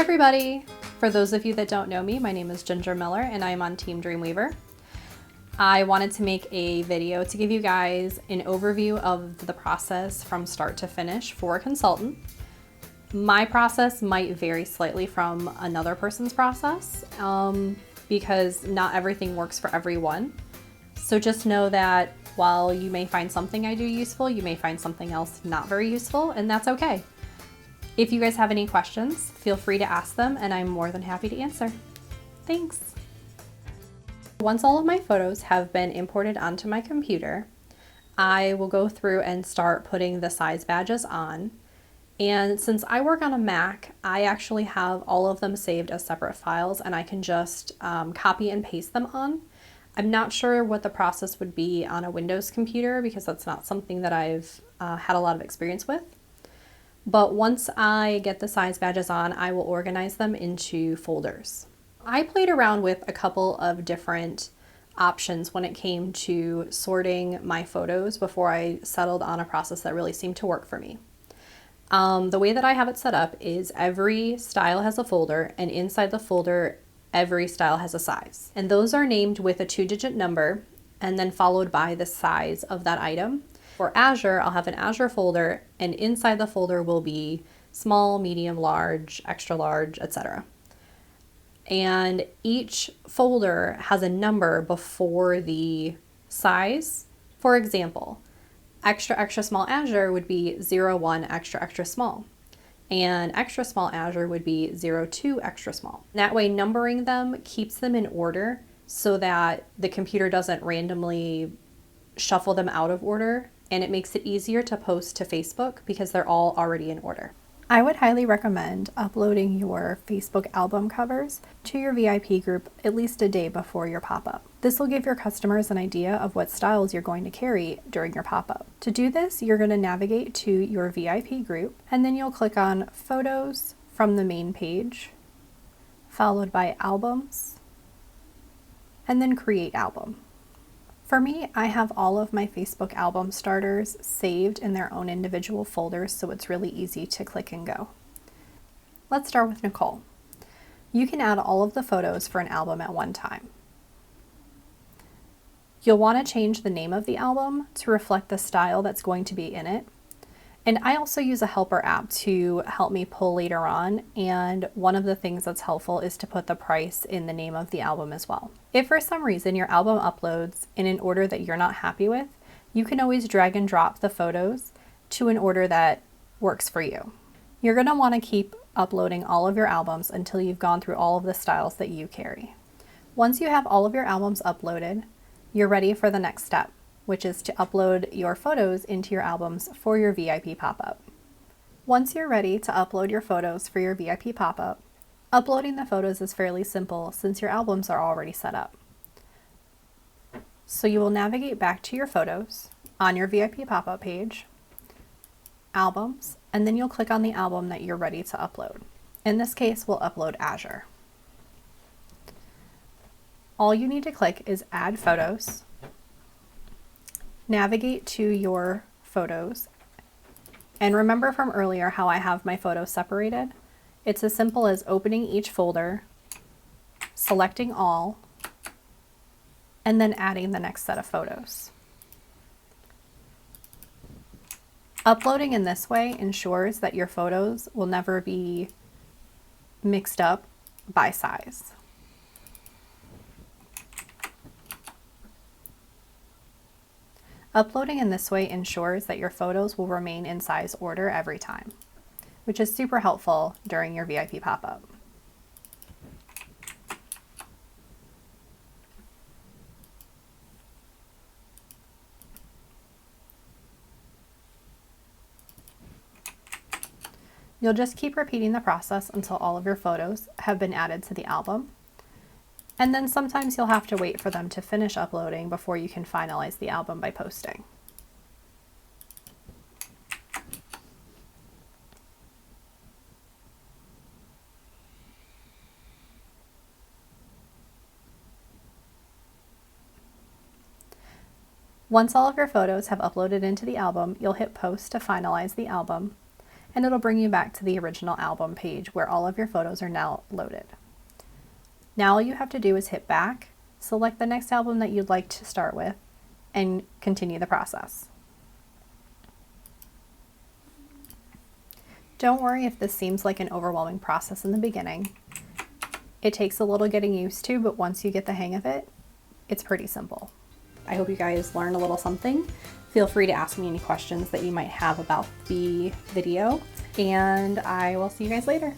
everybody! For those of you that don't know me, my name is Ginger Miller and I'm on Team Dreamweaver. I wanted to make a video to give you guys an overview of the process from start to finish for a consultant. My process might vary slightly from another person's process because not everything works for everyone. So just know that while you may find something I do useful, you may find something else not very useful, and that's okay. If you guys have any questions, feel free to ask them and I'm more than happy to answer. Thanks. Once all of my photos have been imported onto my computer, I will go through and start putting the size badges on. And since I work on a Mac, I actually have all of them saved as separate files and I can just copy and paste them on. I'm not sure what the process would be on a Windows computer because that's not something that I've had a lot of experience with. But once I get the size badges on, I will organize them into folders. I played around with a couple of different options when it came to sorting my photos before I settled on a process that really seemed to work for me. The way that I have it set up is every style has a folder, and inside the folder, every style has a size. And those are named with a 2-digit number and then followed by the size of that item. For Azure, I'll have an Azure folder, and inside the folder will be small, medium, large, extra large, etc. And each folder has a number before the size. For example, extra extra small Azure would be 01 extra extra small, and extra small Azure would be 02 extra small. That way, numbering them keeps them in order so that the computer doesn't randomly shuffle them out of order, and it makes it easier to post to Facebook because they're all already in order. I would highly recommend uploading your Facebook album covers to your VIP group at least a day before your pop-up. This will give your customers an idea of what styles you're going to carry during your pop-up. To do this, you're going to navigate to your VIP group, and then you'll click on Photos from the main page, followed by Albums, and then Create Album. For me, I have all of my Facebook album starters saved in their own individual folders, so it's really easy to click and go. Let's start with Nicole. You can add all of the photos for an album at one time. You'll want to change the name of the album to reflect the style that's going to be in it. And I also use a helper app to help me pull later on, and one of the things that's helpful is to put the price in the name of the album as well. If for some reason your album uploads in an order that you're not happy with, you can always drag and drop the photos to an order that works for you. You're going to want to keep uploading all of your albums until you've gone through all of the styles that you carry. Once you have all of your albums uploaded, you're ready for the next step, which is to upload your photos into your albums for your VIP pop-up. Once you're ready to upload your photos for your VIP pop-up, uploading the photos is fairly simple since your albums are already set up. So you will navigate back to your photos on your VIP pop-up page, Albums, and then you'll click on the album that you're ready to upload. In this case, we'll upload Azure. All you need to click is Add Photos, navigate to your photos, and remember from earlier how I have my photos separated? It's as simple as opening each folder, selecting all, and then adding the next set of photos. Uploading in this way ensures that your photos will never be mixed up by size. Uploading in this way ensures that your photos will remain in size order every time, which is super helpful during your VIP pop-up. You'll just keep repeating the process until all of your photos have been added to the album. And then sometimes you'll have to wait for them to finish uploading before you can finalize the album by posting. Once all of your photos have uploaded into the album, you'll hit post to finalize the album. and it'll bring you back to the original album page where all of your photos are now loaded. Now all you have to do is hit back, select the next album that you'd like to start with, and continue the process. Don't worry if this seems like an overwhelming process in the beginning. It takes a little getting used to, but once you get the hang of it, it's pretty simple. I hope you guys learned a little something. Feel free to ask me any questions that you might have about the video, and I will see you guys later.